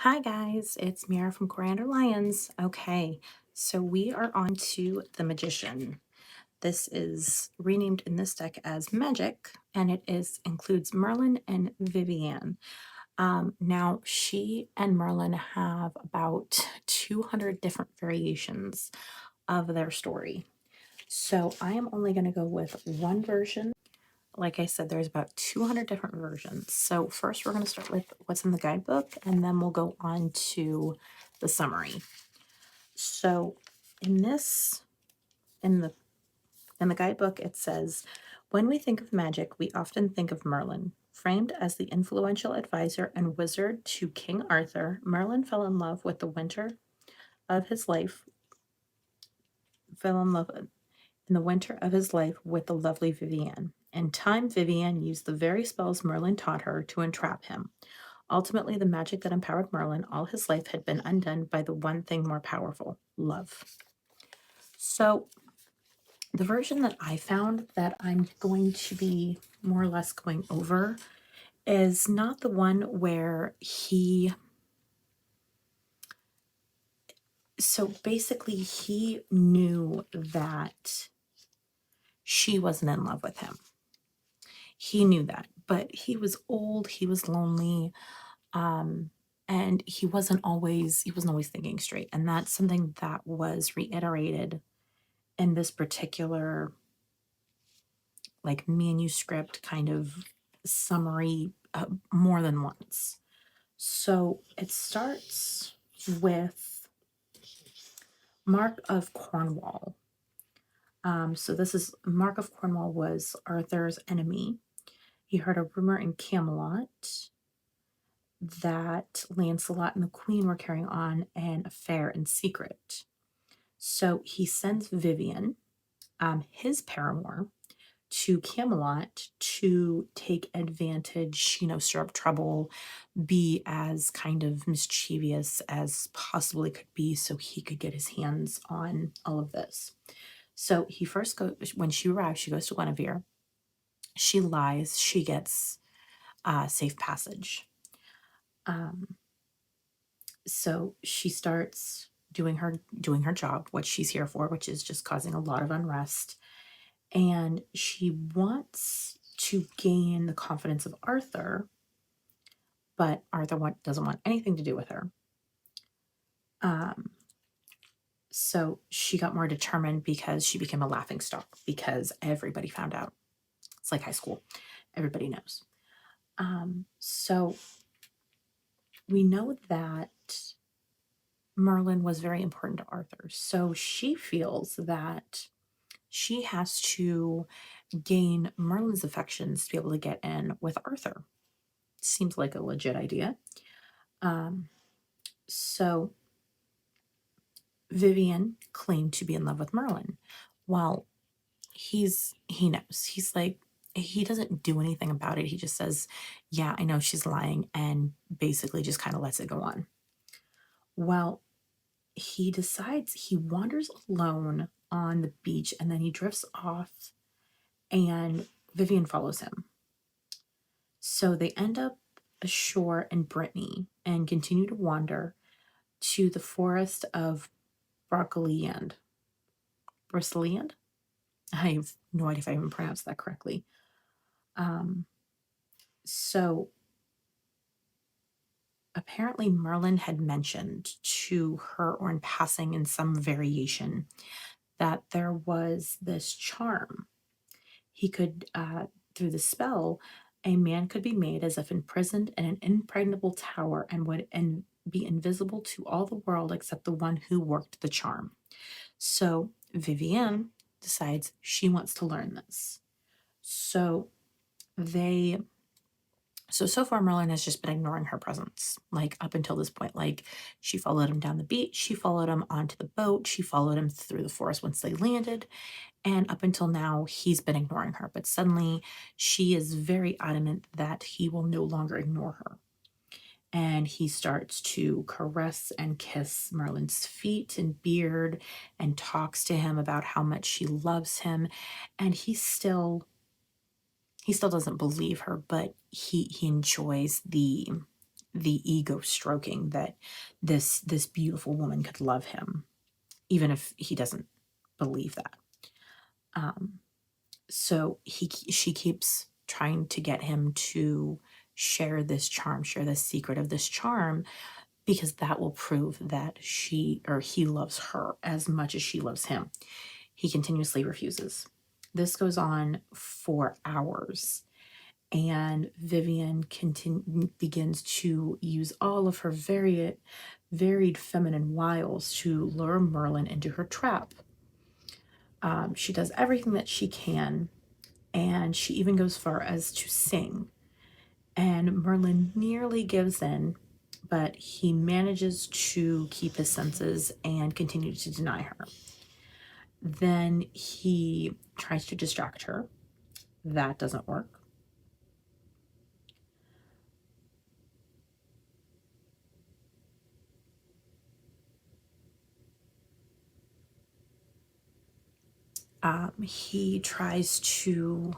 Hi guys, it's Mira from Coreandarlions. Okay, so we are on to the Magician. This is renamed in this deck as Magic, and it is includes Merlin and Vivienne. Now she and Merlin have about 200 different variations of their story. So I am only going to go with one version. Like I said, there's about 200 different versions. So first we're going to start with what's in the guidebook, and then we'll go on to the summary. So in this, in the in the guidebook, it says, when we think of magic, we often think of Merlin. Framed as the influential advisor and wizard to King Arthur, Merlin fell in love with the winter of his life, fell in love in the winter of his life with the lovely Vivienne. In time, Vivienne used the very spells Merlin taught her to entrap him. Ultimately, the magic that empowered Merlin all his life had been undone by the one thing more powerful, love. So, the version that I found that I'm going to be more or less going over is not the one where so basically he knew that she wasn't in love with him. He knew that, but he was old, he was lonely, and he wasn't always thinking straight. And that's something that was reiterated in this particular like manuscript kind of summary more than once. So it starts with Mark of Cornwall. So this is Mark of Cornwall was Arthur's enemy. He heard a rumor in Camelot that Lancelot and the Queen were carrying on an affair in secret. So he sends Vivienne, his paramour, to Camelot to take advantage, stir up trouble, be as kind of mischievous as possibly could be so he could get his hands on all of this. So he first goes, when she arrives, she goes to Guinevere. She lies, she gets safe passage. So she starts doing her job, what she's here for, which is just causing a lot of unrest. And she wants to gain the confidence of Arthur, but Arthur doesn't want anything to do with her. So she got more determined because she became a laughingstock because everybody found out. It's like high school. Everybody knows. So we know that Merlin was very important to Arthur. So she feels that she has to gain Merlin's affections to be able to get in with Arthur. Seems like a legit idea. So Vivienne claimed to be in love with Merlin. Well, he knows. He's like, he doesn't do anything about it. He just says, yeah, I know she's lying, and basically just kind of lets it go on. Well, he decides he wanders alone on the beach, and then he drifts off, and Vivienne follows him. So they end up ashore in Brittany and continue to wander to the forest of Broceliande. Broceliande? I have no idea if I even pronounced that correctly. So apparently Merlin had mentioned to her, or in passing in some variation, that there was this charm. He could, through the spell, a man could be made as if imprisoned in an impregnable tower and would be invisible to all the world except the one who worked the charm. So Vivienne decides she wants to learn this. So so far Merlin has just been ignoring her presence, like up until this point. Like, she followed him down the beach, she followed him onto the boat, she followed him through the forest once they landed, and up until now he's been ignoring her. But suddenly she is very adamant that he will no longer ignore her, and he starts to caress and kiss Merlin's feet and beard and talks to him about how much she loves him. And he still doesn't believe her, but he enjoys the the ego stroking that this beautiful woman could love him, even if he doesn't believe that. So she keeps trying to get him to share this charm, share the secret of this charm, because that will prove that she or he loves her as much as she loves him. He continuously refuses. This goes on for hours, and Vivian begins to use all of her varied feminine wiles to lure Merlin into her trap. She does everything that she can, and she even goes far as to sing. And Merlin nearly gives in, but he manages to keep his senses and continue to deny her. Then he tries to distract her. That doesn't work. He tries to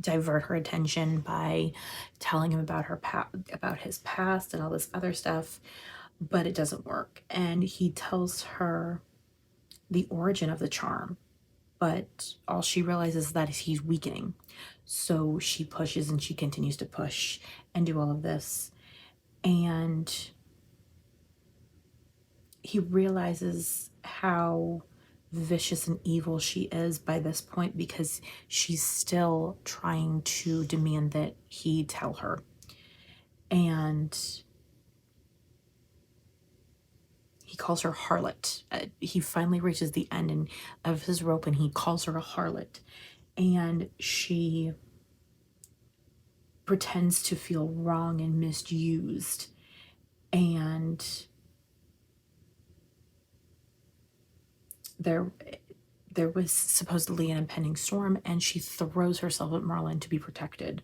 divert her attention by telling him about about his past and all this other stuff, but it doesn't work. And he tells her the origin of the charm, but all she realizes is that he's weakening. So she pushes and she continues to push and do all of this. And he realizes how vicious and evil she is by this point, because she's still trying to demand that he tell her. And he calls her harlot. He finally reaches the end of his rope, and he calls her a harlot. And she pretends to feel wrong and misused. And there was supposedly an impending storm, and she throws herself at Merlin to be protected,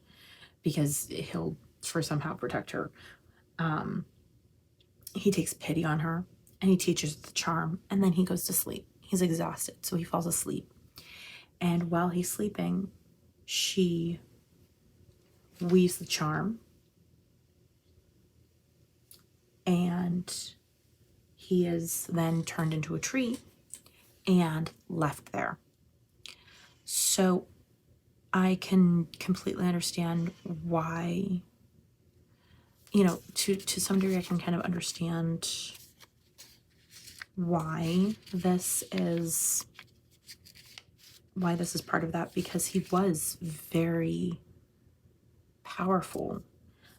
because he'll somehow protect her. He takes pity on her, and he teaches the charm, and then he goes to sleep. He's exhausted, so he falls asleep. And while he's sleeping, she weaves the charm, and he is then turned into a tree and left there. So I can completely understand why, to some degree I can kind of understand why this is part of that, because he was very powerful.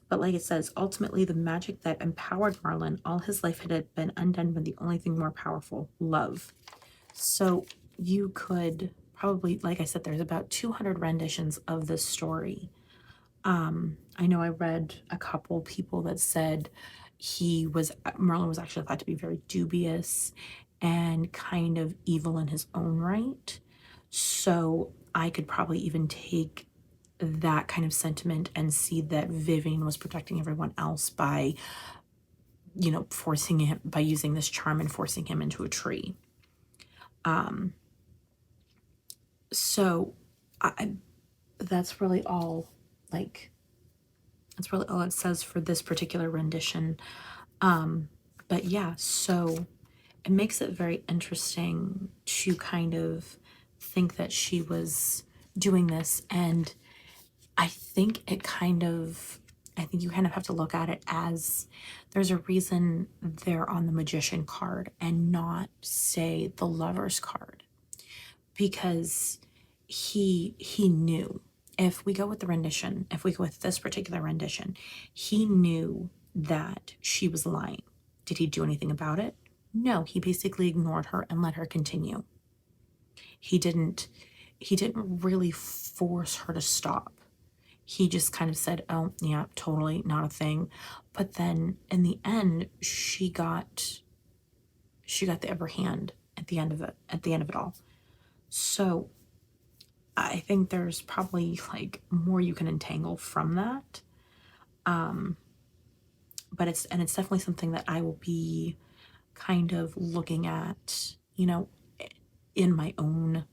But like it says, ultimately the magic that empowered Merlin all his life had been undone by the only thing more powerful, love. So you could probably, like I said, there's about 200 renditions of this story. I know I read a couple people that said Merlin was actually thought to be very dubious and kind of evil in his own right. So I could probably even take that kind of sentiment and see that Vivian was protecting everyone else by, forcing him, by using this charm and forcing him into a tree. So that's really all, that's really all it says for this particular rendition. But yeah, so it makes it very interesting to kind of think that she was doing this. And I think you kind of have to look at it as there's a reason they're on the magician card and not, say, the lover's card, because he knew. If we go with this particular rendition, he knew that she was lying. Did he do anything about it? No, he basically ignored her and let her continue. He didn't really force her to stop. He just kind of said, oh yeah, totally not a thing. But then in the end, she got the upper hand at the end of it all. So I think there's probably more you can entangle from that. But it's definitely something that I will be kind of looking at, in my own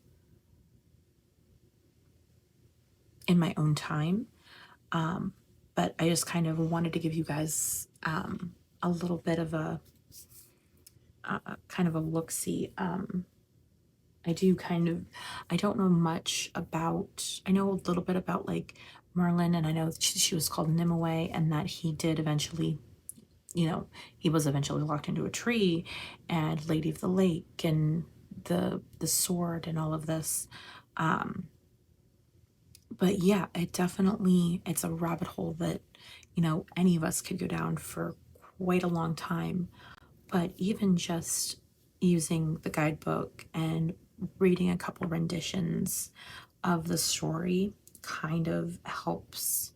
time. But I just kind of wanted to give you guys a little bit of a kind of a look-see. I don't know much about, I know a little bit about like Merlin, and I know she was called Nimue, and that he did eventually, he was eventually locked into a tree, and Lady of the Lake, and the sword, and all of this. But yeah, it's a rabbit hole that, any of us could go down for quite a long time. But even just using the guidebook and reading a couple renditions of the story kind of helps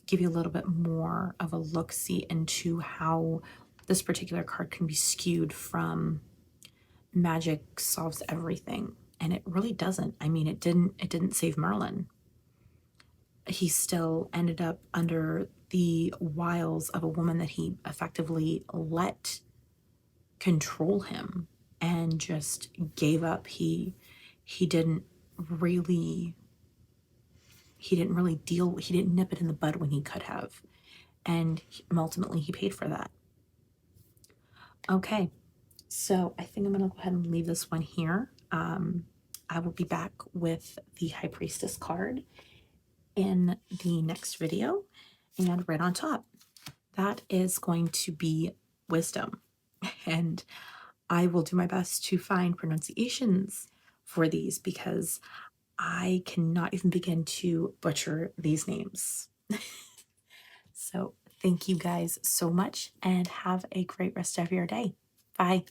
give you a little bit more of a look-see into how this particular card can be skewed from magic solves everything. And it really doesn't. I mean, it didn't save Merlin. He still ended up under the wiles of a woman that he effectively let control him and just gave up. He didn't really he didn't nip it in the bud when he could have, and ultimately he paid for that. Okay, so I think I'm gonna go ahead and leave this one here. I will be back with the High Priestess card in the next video, and right on top that is going to be wisdom. And I will do my best to find pronunciations for these because I cannot even begin to butcher these names. So thank you guys so much, and have a great rest of your day. Bye.